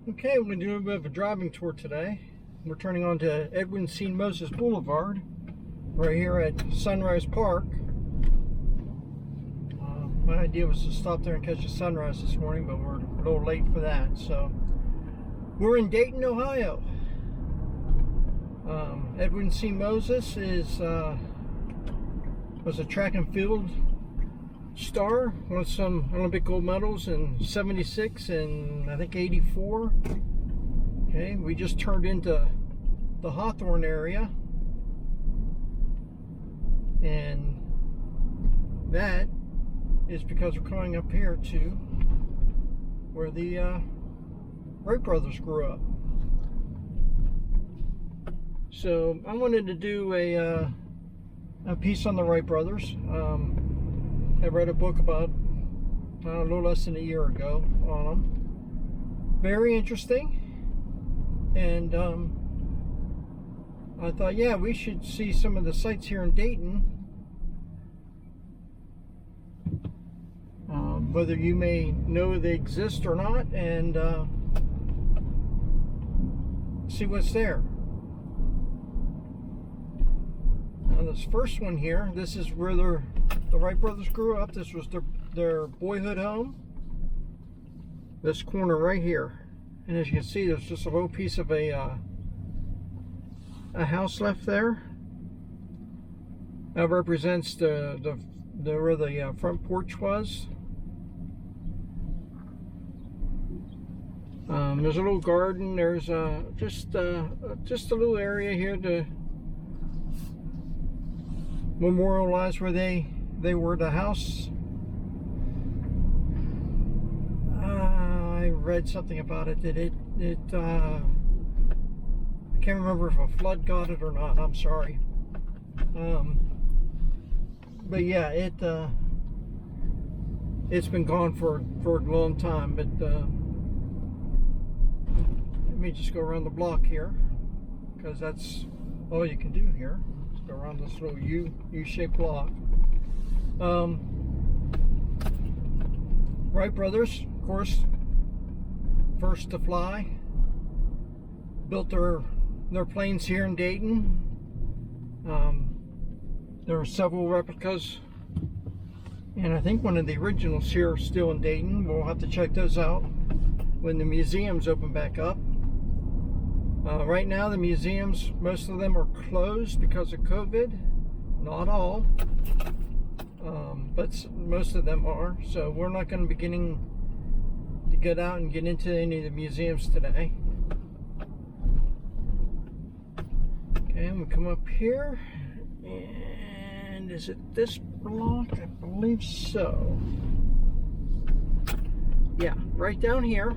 Okay, we're going to do a bit of a driving tour today. We're turning on to Edwin Moses Boulevard, right here at Sunrise Park. My idea was to stop there and catch a sunrise this morning, but we're a little late for that. So we're in Dayton, Ohio. Edwin C. Moses was a track and field star, won some Olympic gold medals in '76 and I think '84. Okay, we just turned into the Hawthorne area, and that is because we're coming up here to where the Wright Brothers grew up. So I wanted to do a piece on the Wright Brothers. I read a book about a little less than a year ago on them. Very interesting, and I thought, yeah, we should see some of the sites here in Dayton. Whether you may know they exist or not, and see what's there. Now this first one here, this is where the Wright Brothers grew up. This was their boyhood home. This corner right here, and as you can see, there's just a little piece of a house left there. That represents where the front porch was. There's a little garden. There's just a little area here to memorialize where they were the house. I read something about it that I can't remember if a flood got it or not. I'm sorry. But yeah, it's been gone for a long time. But let me just go around the block here, because that's all you can do here. Just go around this little U-shaped block. Wright Brothers, of course, first to fly. Built their planes here in Dayton. There are several replicas, and I think one of the originals here is still in Dayton. We'll have to check those out when the museums open back up. Right now, the museums, most of them are closed because of COVID. Not all, but most of them are. So we're not going to be getting to get out and get into any of the museums today. Okay, and we come up here, and is it this block? I believe so. Yeah, right down here.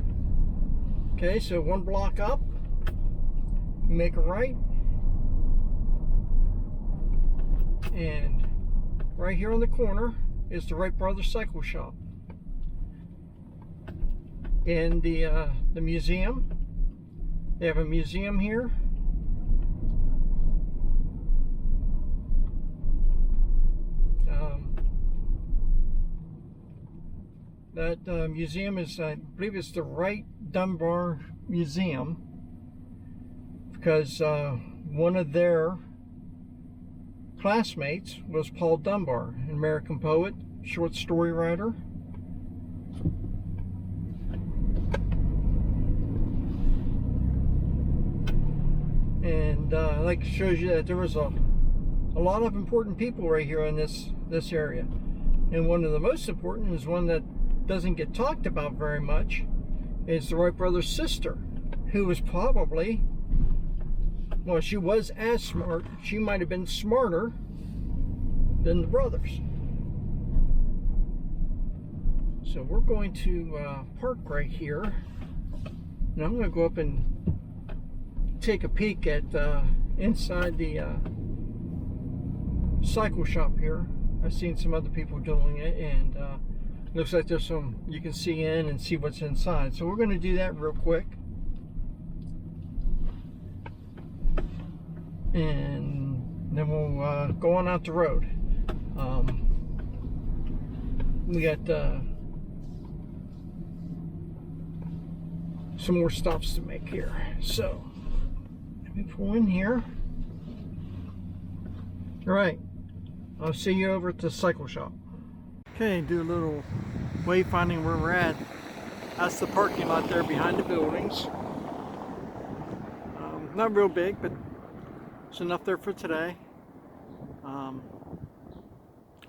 Okay, so one block up, you make a right, and right here on the corner is the Wright Brothers Cycle Shop. And the museum, they have a museum here. That museum is, I believe it's the Wright Dunbar Museum, because one of their classmates was Paul Dunbar, an American poet, short story writer. And like, it shows you that there was a lot of important people right here in this area. And one of the most important is one that doesn't get talked about very much, is the Wright Brothers' sister, who was probably, well, she was as smart. She might have been smarter than the brothers. So we're going to park right here. Now I'm going to go up and take a peek at inside the cycle shop here. I've seen some other people doing it, and looks like there's some you can see in and see what's inside. So we're going to do that real quick. And then we'll go on out the road. We got some more stops to make here. So let me pull in here. All right, I'll see you over at the cycle shop. Okay, do a little wayfinding where we're at. That's the parking lot there behind the buildings. Not real big, but it's enough there for today.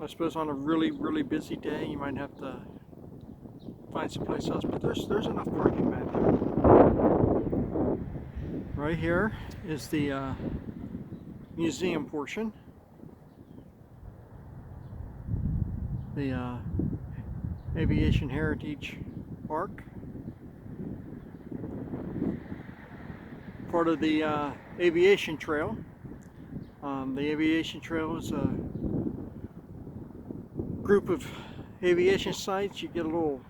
I suppose on a really, really busy day, you might have to find someplace else, but there's enough parking back there. Right here is the museum portion. The Aviation Heritage Park. Part of the Aviation Trail. The Aviation Trail is a group of aviation sites. You get a little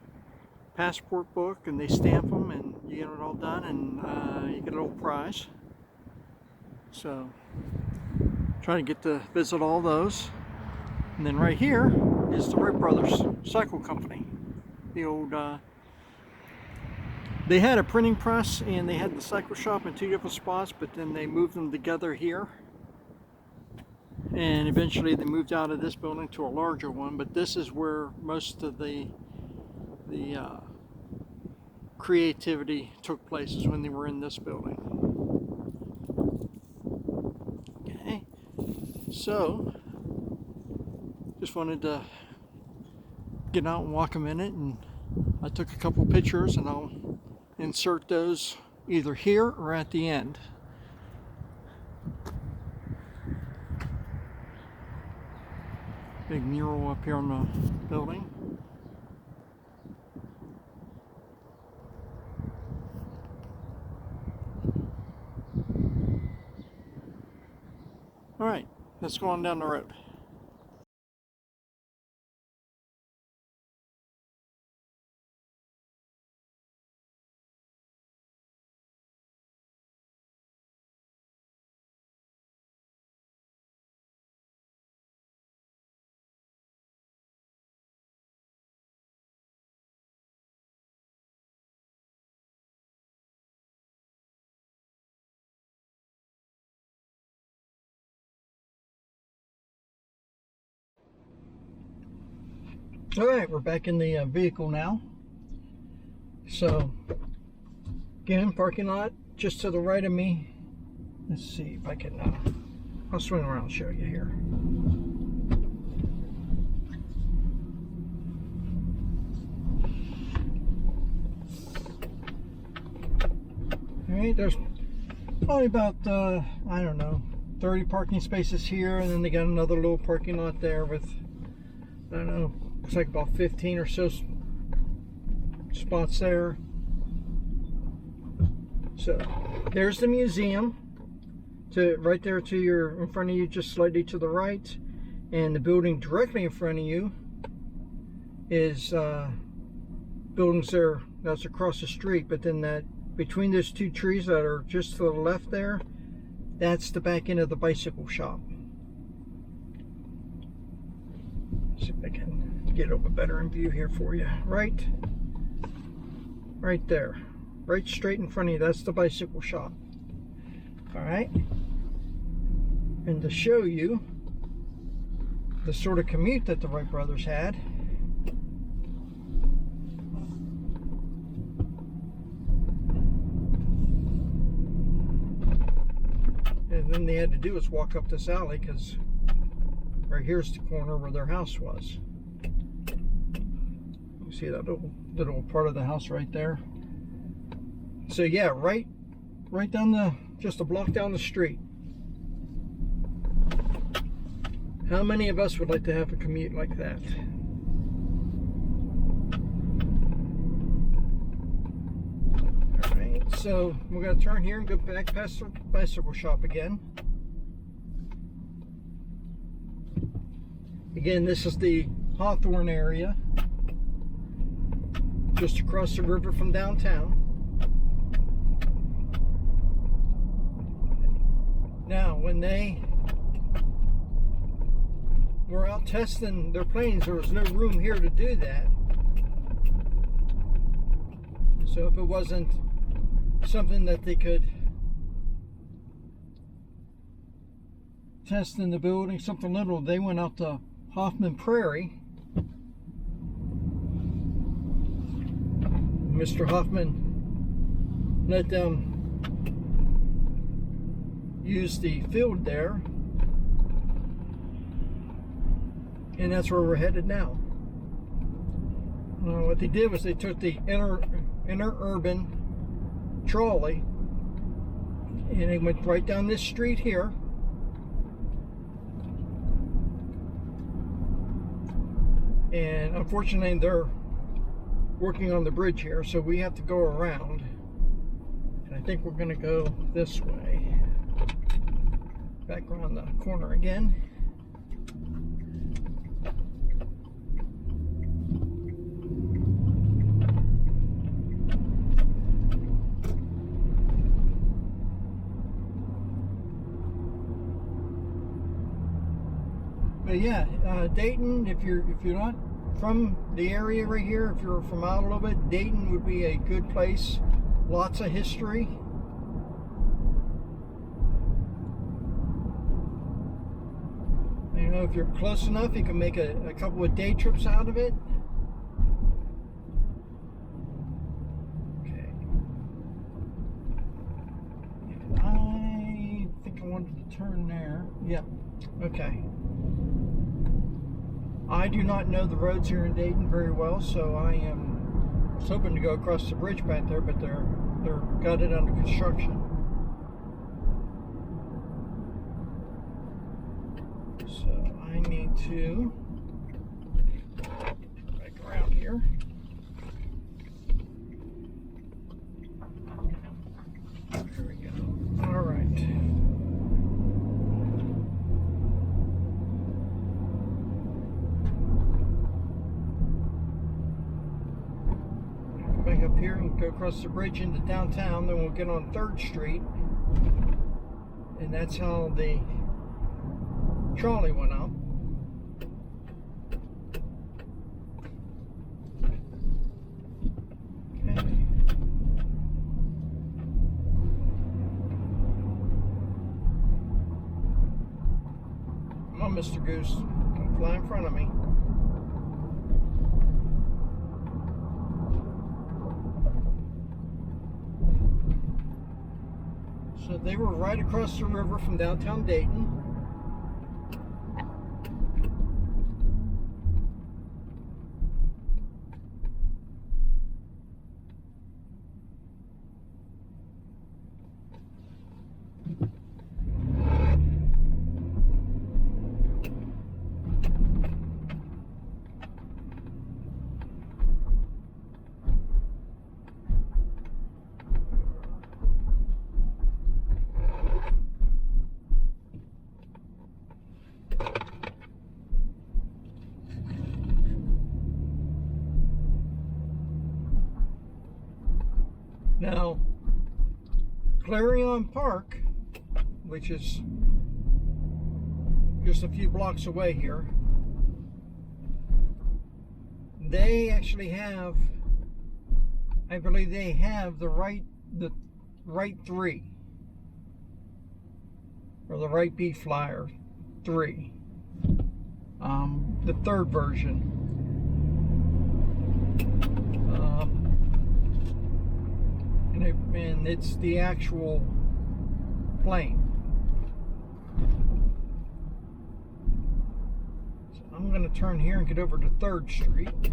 passport book and they stamp them and you get it all done, and you get a little prize. So try to get to visit all those. And then right here is the Wright Brothers Cycle Company. The old they had a printing press and they had the cycle shop in two different spots, but then they moved them together here. And eventually they moved out of this building to a larger one, but this is where most of the creativity took place, is when they were in this building. Okay, so just wanted to get out and walk a minute, and I took a couple pictures and I'll insert those either here or at the end. Big mural up here on the building. All right, let's go on down the road. All right, we're back in the vehicle now. So again, parking lot just to the right of me. Let's see if I can I'll swing around and show you here. All right, there's probably about I don't know, 30 parking spaces here, and then they got another little parking lot there with, I don't know, looks like about 15 or so spots there. So there's the museum, right there to your, in front of you, just slightly to the right, and the building directly in front of you is buildings there that's across the street. But then that between those two trees that are just to the left there, that's the back end of the bicycle shop. See if I can get a little bit better in view here for you. Right there, right straight in front of you, that's the bicycle shop. All right, and to show you the sort of commute that the Wright Brothers had, and then they had to do is walk up this alley, because right here's the corner where their house was. You see that little part of the house right there? So yeah, right down just a block down the street. How many of us would like to have a commute like that? All right, so we're gonna turn here and go back past the bicycle shop again. Again, this is the Hawthorne area, just across the river from downtown. Now, when they were out testing their planes, there was no room here to do that. So if it wasn't something that they could test in the building, something little. They went out to Huffman, Prairie. Mr. Huffman let them use the field there, and that's where we're headed now. What they did was they took the interurban trolley and they went right down this street here, and unfortunately they're working on the bridge here, so we have to go around, and I think we're going to go this way, back around the corner again. But yeah, Dayton, if you're not from the area right here, if you're from out a little bit, Dayton would be a good place. Lots of history. You know, if you're close enough, you can make a couple of day trips out of it. Okay. I think I wanted to turn there. Yep. Okay. I do not know the roads here in Dayton very well, so I am hoping to go across the bridge back there, but they're got it under construction. So I need to back around here. There we go. All right. Up here and go across the bridge into downtown, then we'll get on 3rd Street, and that's how the trolley went up. Okay. Come on, Mr. Goose, come fly in front of me. So they were right across the river from downtown Dayton. Now, Clarion Park, which is just a few blocks away here, they actually have, I believe they have the Wright 3, or the Wright B Flyer 3, the 3rd version. And it's the actual plane. So I'm going to turn here and get over to 3rd Street.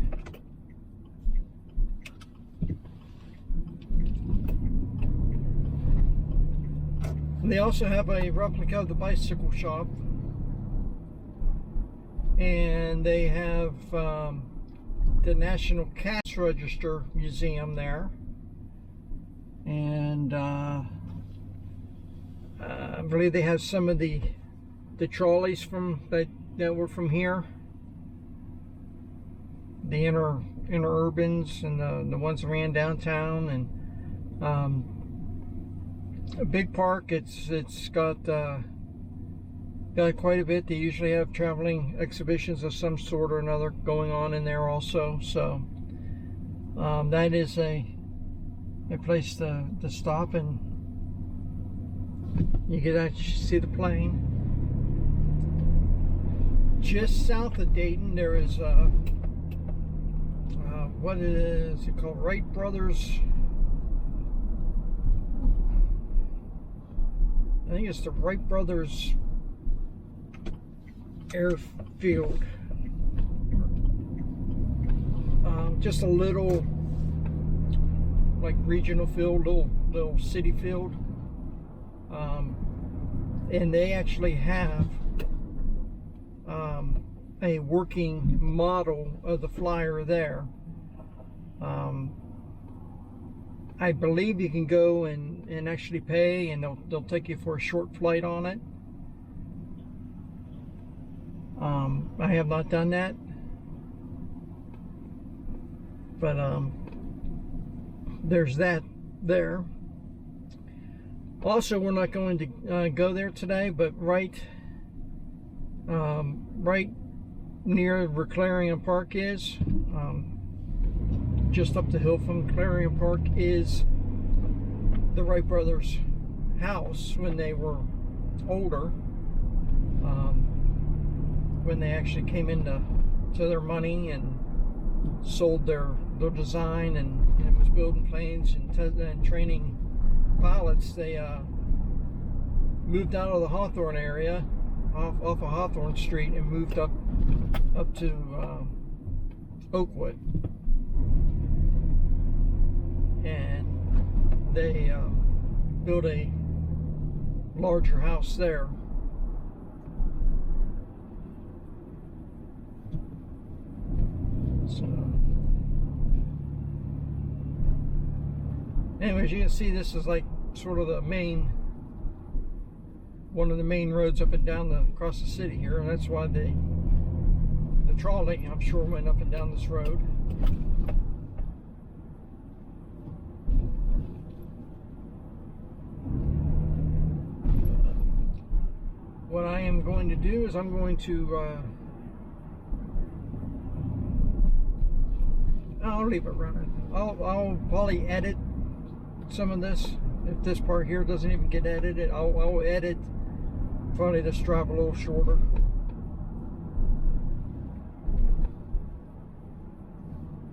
And they also have a replica of the bicycle shop. And they have the National Cash Register Museum there. And I believe they have some of the trolleys from that were from here, the interurbans and the ones that ran downtown, and a big park. It's got quite a bit. They usually have traveling exhibitions of some sort or another going on in there also. So that is a a place to stop, and you can actually see the plane. Just south of Dayton, there is what is it called? Wright Brothers. I think it's the Wright Brothers airfield. Just a little, like, regional field, little city field. And they actually have a working model of the flyer there. I believe you can go and actually pay, and they'll take you for a short flight on it. I have not done that, but there's that there. Also, we're not going to go there today, but right near where Clarion Park is, just up the hill from Clarion Park, is the Wright Brothers house when they were older, when they actually came into their money and sold their design and was building planes and training pilots. They moved out of the Hawthorne area, off of Hawthorne Street, and moved up to Oakwood, and they built a larger house there. So, anyways, you can see this is like sort of one of the main roads up and down across the city here, and that's why the trolley, I'm sure, went up and down this road. What I am going to do is I'm going to I'll leave it running. I'll probably edit some of this. If this part here doesn't even get edited, I'll edit, probably just drive a little shorter.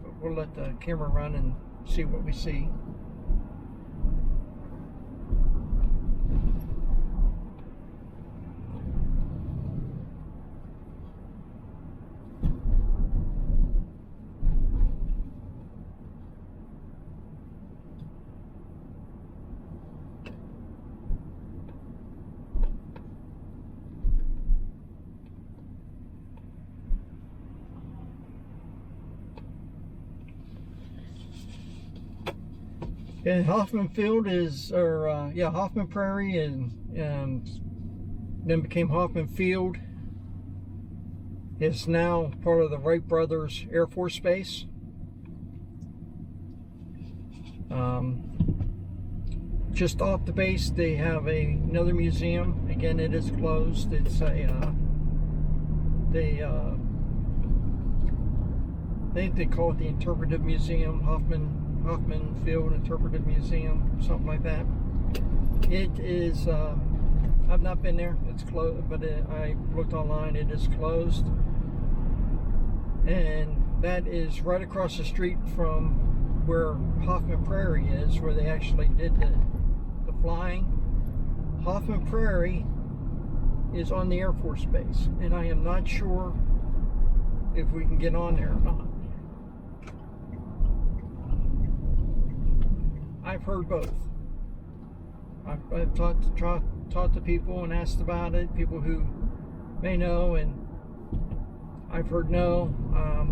But we'll let the camera run and see what we see. And Huffman Field Huffman Prairie, and then became Huffman Field, is now part of the Wright Brothers Air Force Base. Just off the base, they have another museum. Again, it is closed. It's I think they call it the Interpretive Museum, Huffman Field Interpretive Museum, something like that. It is, I've not been there, it's closed, but I looked online, it is closed. And that is right across the street from where Huffman Prairie is, where they actually did the flying. Huffman Prairie is on the Air Force Base, and I am not sure if we can get on there or not. I've heard both. I've talked to people and asked about it, people who may know, and I've heard no.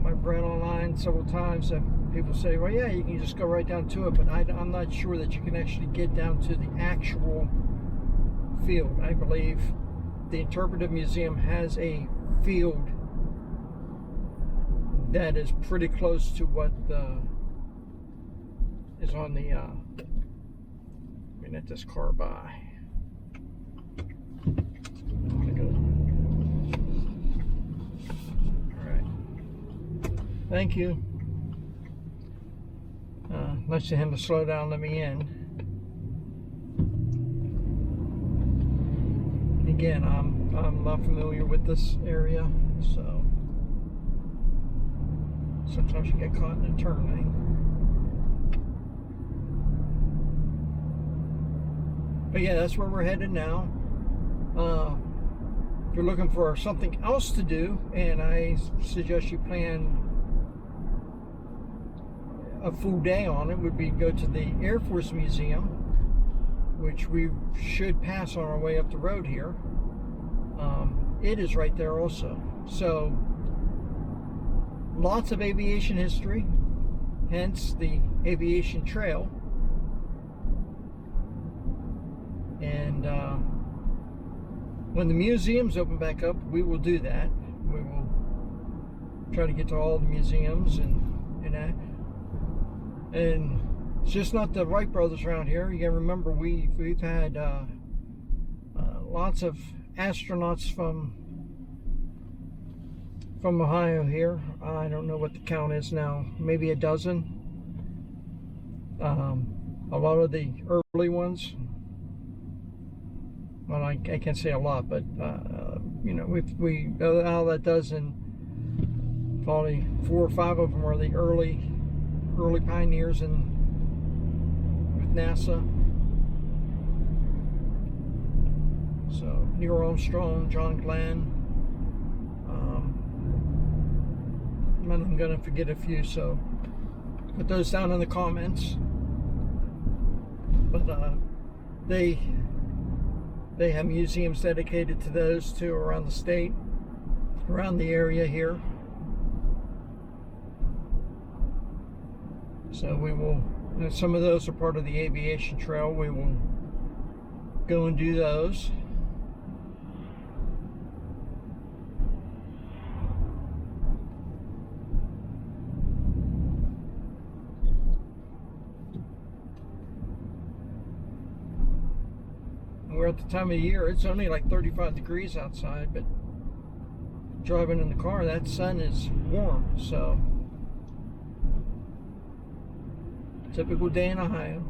I've read online several times that people say, well, yeah, you can just go right down to it, but I'm not sure that you can actually get down to the actual field. I believe the Interpretive Museum has a field that is pretty close to what is on the let me let this car by. All right, thank you. Nice of him to slow down and let me in. Again, I'm not familiar with this area, so sometimes you get caught in a turning. But yeah, that's where we're headed now. If you're looking for something else to do, and I suggest you plan a full day on it, would be go to the Air Force Museum, which we should pass on our way up the road here. It is right there also. So lots of aviation history, hence the Aviation Trail. And when the museums open back up, we will do that. We will try to get to all the museums and that. And it's just not the Wright Brothers around here. You gotta remember, we've had lots of astronauts from Ohio here. I don't know what the count is now, maybe a dozen. A lot of the early ones. Well, I can't say a lot, but you know, we out of that dozen, probably 4 or 5 of them are the early pioneers with NASA. So Neil Armstrong, John Glenn. I'm gonna forget a few, so put those down in the comments. But they have museums dedicated to those too around the state, around the area here. So we will, some of those are part of the Aviation Trail. We will go and do those. We're at the time of year, it's only like 35 degrees outside, but driving in the car, that sun is warm, so typical day in Ohio.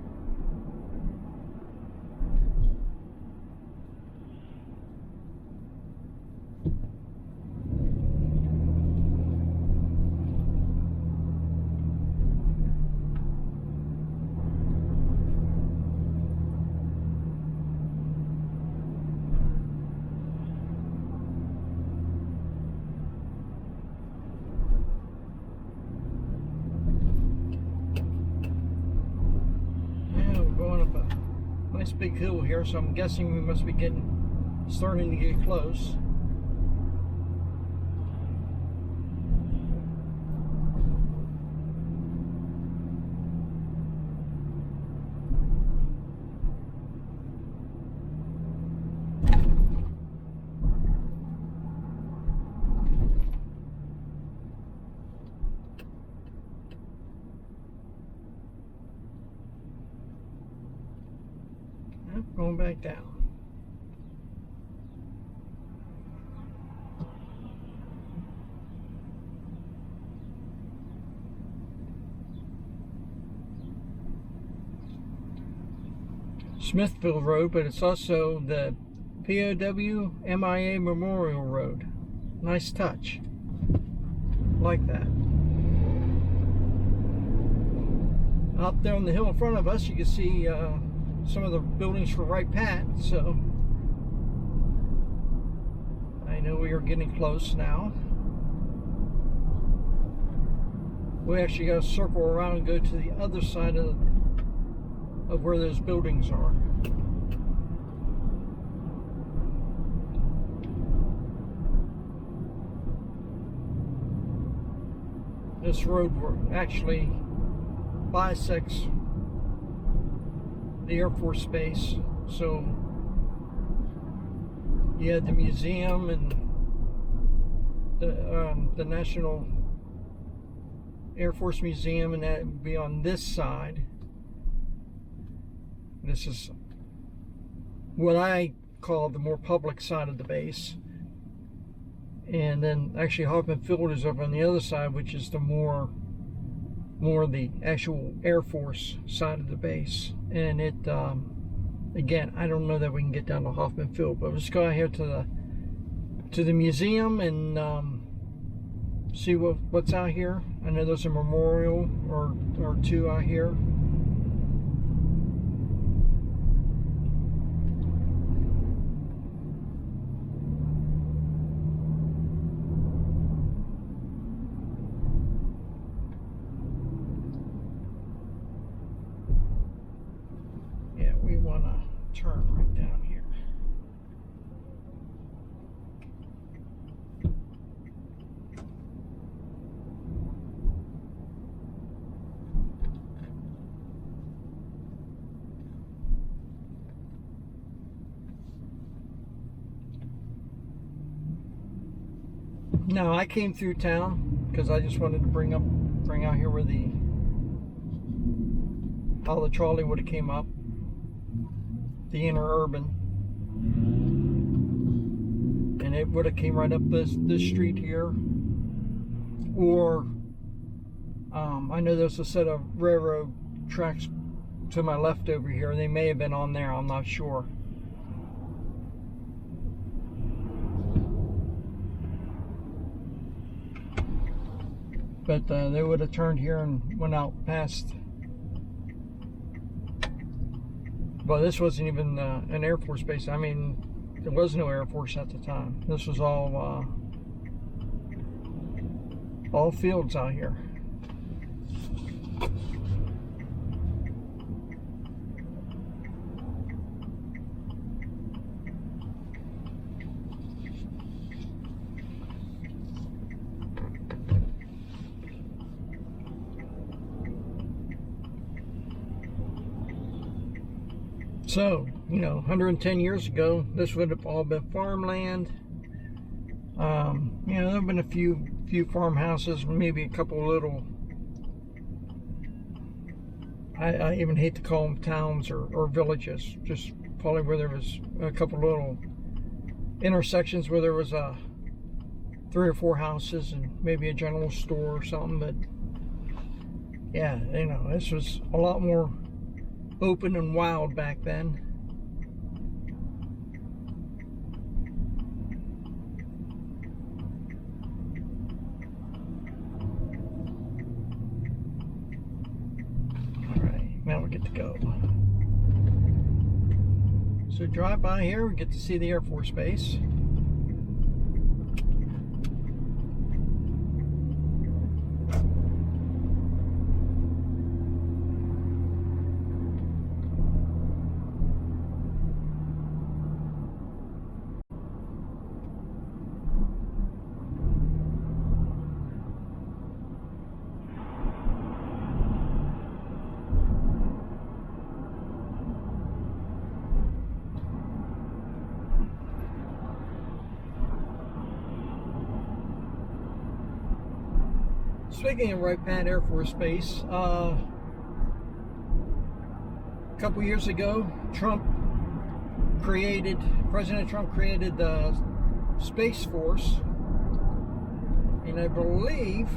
Nice big hill here, so I'm guessing we must be starting to get close. Going back down. Smithville Road, but it's also the POW MIA Memorial Road. Nice touch. Like that. Up there on the hill in front of us, you can see some of the buildings for Wright Pat, so I know we are getting close now. We actually got to circle around and go to the other side of where those buildings are. This road actually bisects the Air Force Base, so you had the museum and the National Air Force Museum, and that would be on this side. This is what I call the more public side of the base, and then actually Huffman Field is over on the other side, which is the more more of the actual Air Force side of the base. And it, again, I don't know that we can get down to Huffman Field, but let's go out here to the museum and see what's out here. I know there's a memorial or two out here. Yeah, we want to turn right down here. Now I came through town because I just wanted to bring out here where how the trolley would have came up, the interurban, and it would have came right up this street here. Or I know there's a set of railroad tracks to my left over here. They may have been on there, I'm not sure. But they would have turned here and went out past. Well, this wasn't even an Air Force base. I mean, there was no Air Force at the time. This was all fields out here. So, 110 years ago, this would have all been farmland. There have been a few farmhouses, maybe a couple little, I even hate to call them towns or villages, just probably where there was a couple little intersections where there was 3 or 4 houses and maybe a general store or something. But yeah, this was a lot more open and wild back then. Alright, now we get to go. So drive by here, we get to see the Air Force Base. Speaking of Wright Air Force Base, a couple years ago, President Trump created the Space Force, and I believe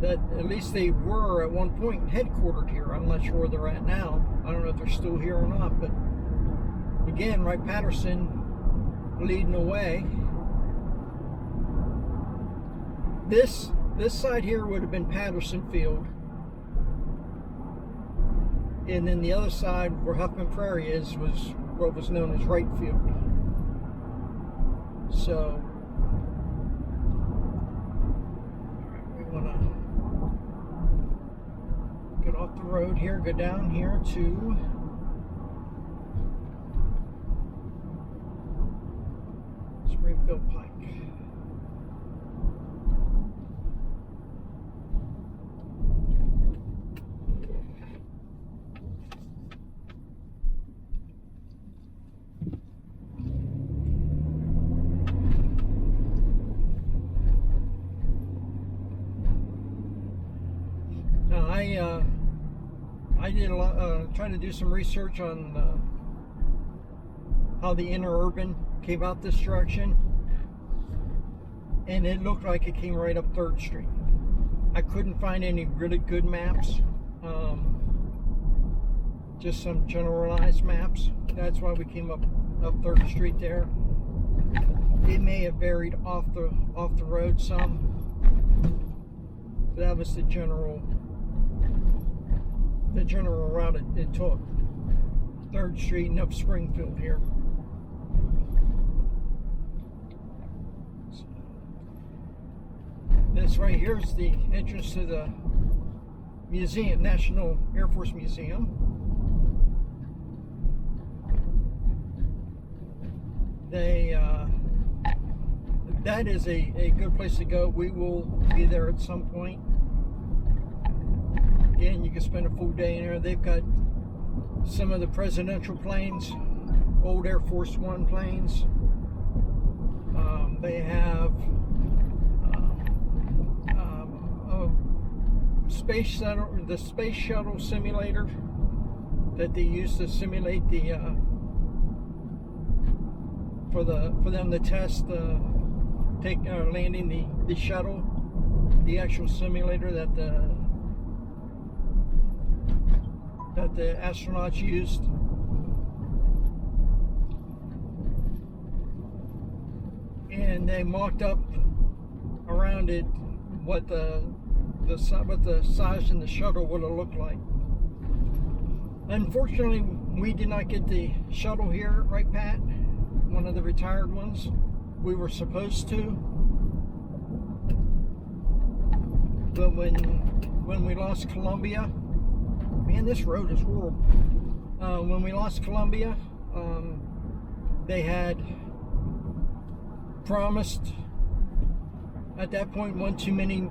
that at least they were at one point headquartered here. I'm not sure where they're at now. I don't know if they're still here or not, but again, Wright-Patterson leading the way. This side here would have been Patterson Field, and then the other side where Huffman Prairie was what was known as Wright Field. So we want to get off the road here, go down here to Springfield Pike. I did a lot, trying to do some research on how the interurban came out this direction, and it looked like it came right up 3rd Street. I couldn't find any really good maps, just some generalized maps. That's why we came up 3rd Street there. It may have varied off the road some. That was the general route it took. 3rd Street and up Springfield here. This right here is the entrance to the museum, National Air Force Museum. That is a good place to go. We will be there at some point. Again, you can spend a full day in there. They've got some of the presidential planes, old Air Force One planes. They have the space shuttle simulator that they use to simulate the for them to test landing the shuttle, the actual simulator that the astronauts used. And they mocked up around it what the size in the shuttle would have looked like. Unfortunately, we did not get the shuttle here, right, Pat? One of the retired ones. We were supposed to, but when we lost Columbia, man, this road is horrible. When we lost Columbia, they had promised at that point one too many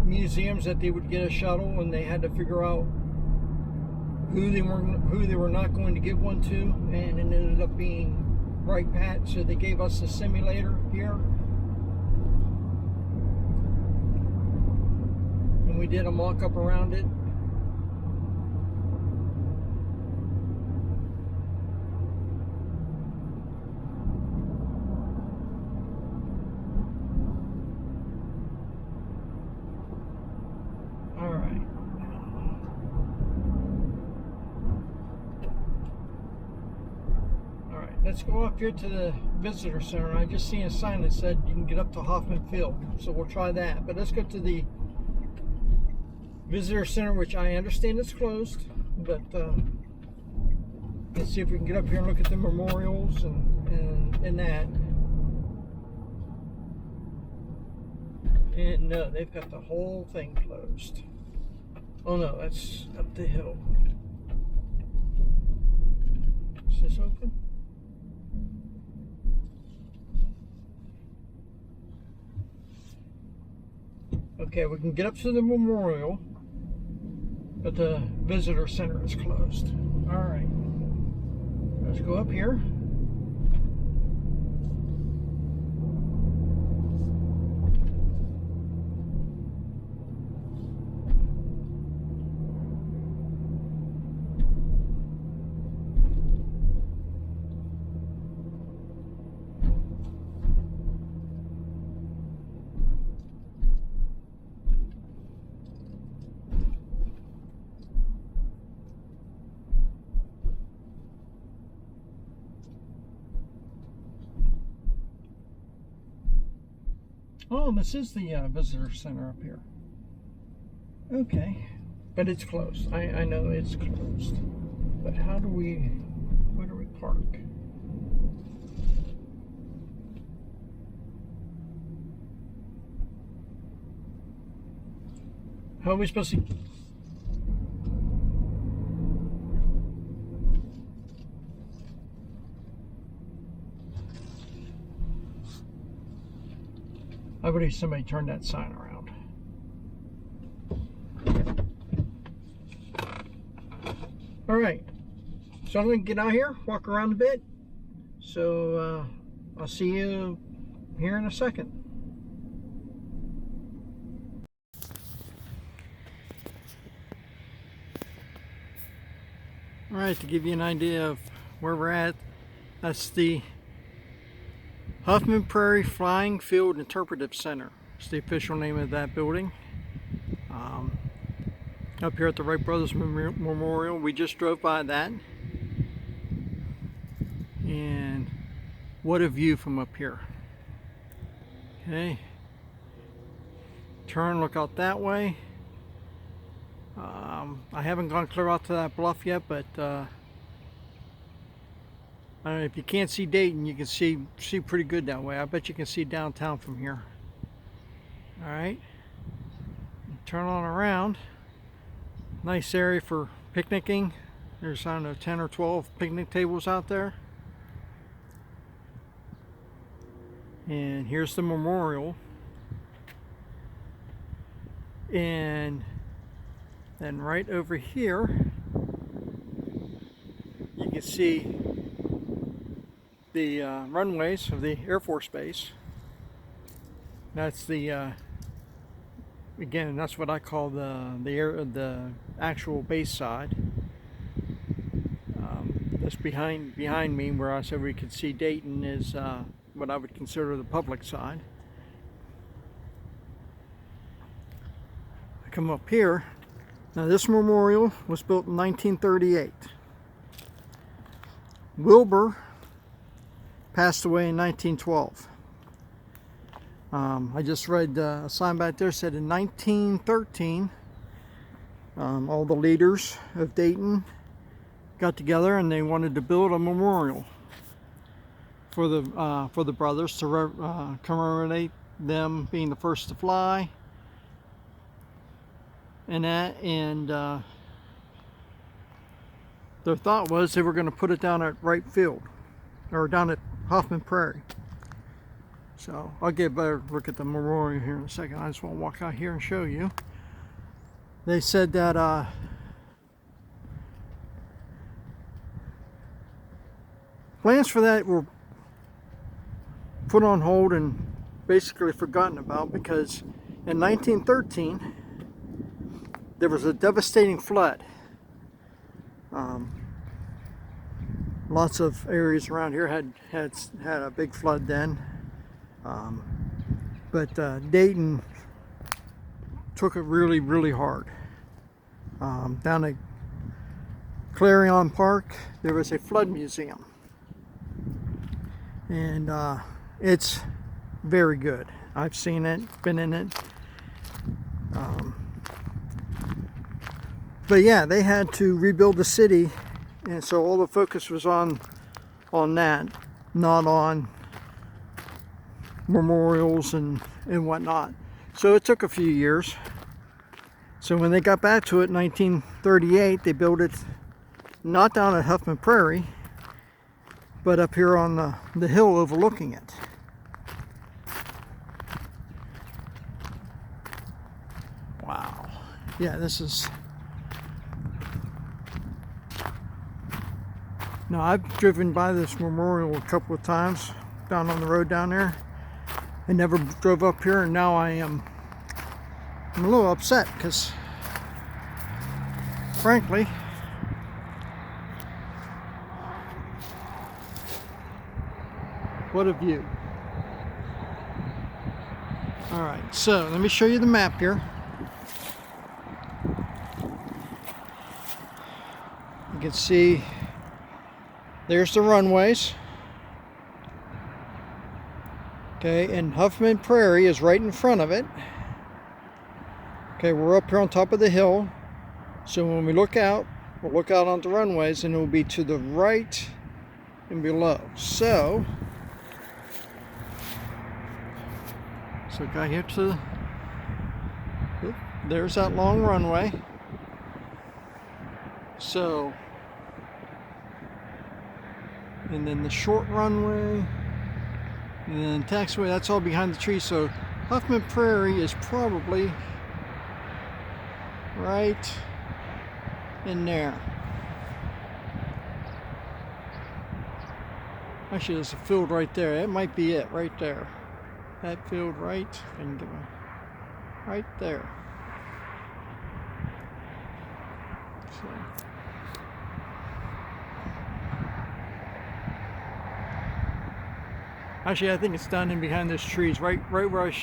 museums that they would get a shuttle, and they had to figure out who they were not going to give one to, and it ended up being Wright, Pat. So they gave us the simulator here, and we did a mock-up around it. Let's go up here to the visitor center. I just seen a sign that said you can get up to Huffman Field, so we'll try that. But let's go to the visitor center, which I understand is closed. But let's see if we can get up here and look at the memorials and that. And no, they've got the whole thing closed. Oh no, that's up the hill. Is this open? Okay, we can get up to the memorial, but the visitor center is closed. All right, let's go up here. Oh, this is the visitor center up here. Okay, but it's closed. I know it's closed. But where do we park? How are we supposed to... I believe somebody turned that sign around. All right, so I'm going to get out here, walk around a bit. So I'll see you here in a second. All right, to give you an idea of where we're at, that's the Huffman Prairie Flying Field Interpretive Center. It's the official name of that building. up here at the Wright Brothers Memorial. We just drove by that. And what a view from up here. Okay. Turn, look out that way. I haven't gone clear out to that bluff yet, but I don't know, if you can't see Dayton, you can see pretty good that way. I bet you can see downtown from here. All right. Turn on around. Nice area for picnicking. There's, I don't know, 10 or 12 picnic tables out there. And here's the memorial. And then right over here, you can see the runways of the Air Force Base. That's the again, that's what I call the actual base side. This behind me, where I said we could see Dayton, is what I would consider the public side. I come up here. Now this memorial was built in 1938. Wilbur passed away in 1912. I just read a sign back there said in 1913 all the leaders of Dayton got together and they wanted to build a memorial for the brothers to commemorate them being the first to fly and that, and their thought was they were going to put it down at Wright Field, or down at Huffman Prairie. So I'll get a better look at the memorial here in a second. I just want to walk out here and show you. They said that plans for that were put on hold and basically forgotten about, because in 1913 there was a devastating flood. Lots of areas around here had a big flood then, but Dayton took it really hard. Down at Clarion Park there was a flood museum, and it's very good. I've seen it, been in it. But yeah, they had to rebuild the city, and so all the focus was on that, not on memorials and whatnot. So it took a few years. So when they got back to it in 1938, they built it not down at Huffman Prairie, but up here on the hill overlooking it. Wow. Yeah, this is... Now, I've driven by this memorial a couple of times down on the road down there. I never drove up here, and now I'm a little upset because, frankly, what a view. All right, so let me show you the map here. You can see there's the runways. Okay, and Huffman Prairie is right in front of it. Okay, we're up here on top of the hill. So when we look out, we'll look out on the runways, and it will be to the right and below. So got here to, there's that long runway. So, and then the short runway, and then taxiway, that's all behind the trees. So Huffman Prairie is probably right in there. Actually, there's a field right there. That might be it right there. That field right, and right there. So. Actually, I think it's down in behind those trees, right where I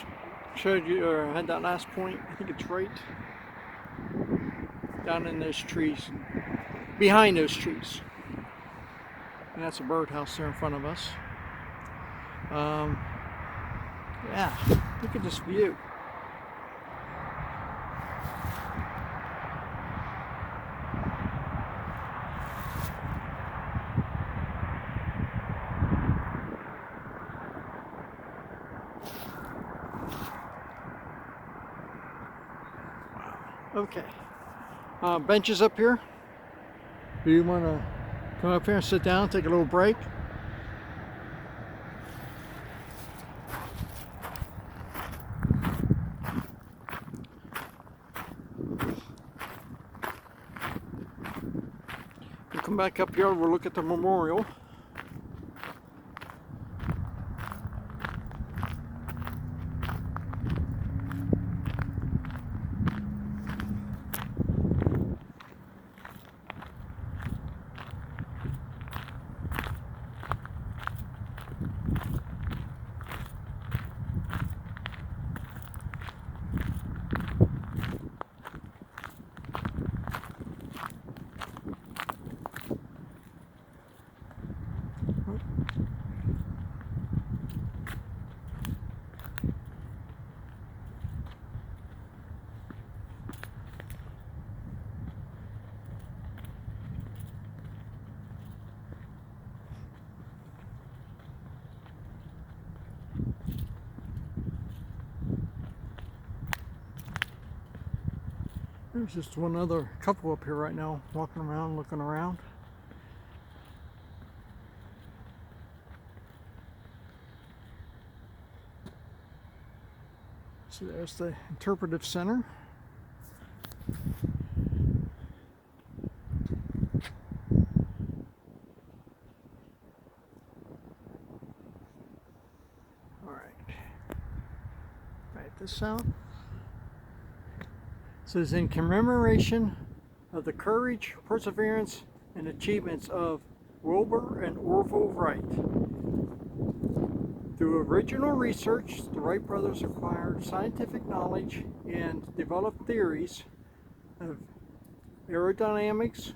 showed you, or had that last point. I think it's right down in those trees, behind those trees. And that's a birdhouse there in front of us. Yeah, look at this view. Okay, benches up here. Do you want to come up here and sit down, take a little break? We'll come back up here, we'll look at the memorial. There's just one other couple up here right now, walking around, looking around. So there's the Interpretive Center. All right, write this out. It says, in commemoration of the courage, perseverance, and achievements of Wilbur and Orville Wright. Through original research, the Wright brothers acquired scientific knowledge and developed theories of aerodynamics,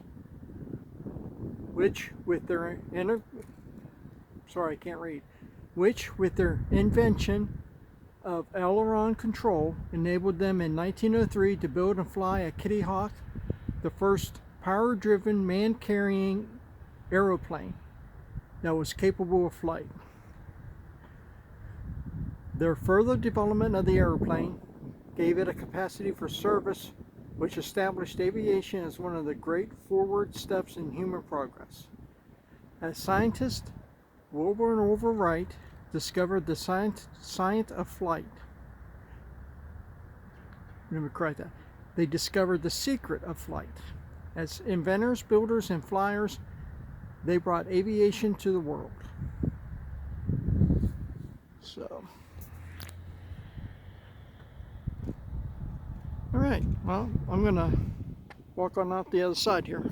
which with their invention of aileron control enabled them in 1903 to build and fly a Kitty Hawk, the first power-driven man-carrying aeroplane that was capable of flight. Their further development of the airplane gave it a capacity for service, which established aviation as one of the great forward steps in human progress. As scientists, Wilbur and Orville Wright discovered the science of flight. Let me correct that. They discovered the secret of flight. As inventors, builders, and flyers, they brought aviation to the world. So, all right, well, I'm gonna walk on out the other side here.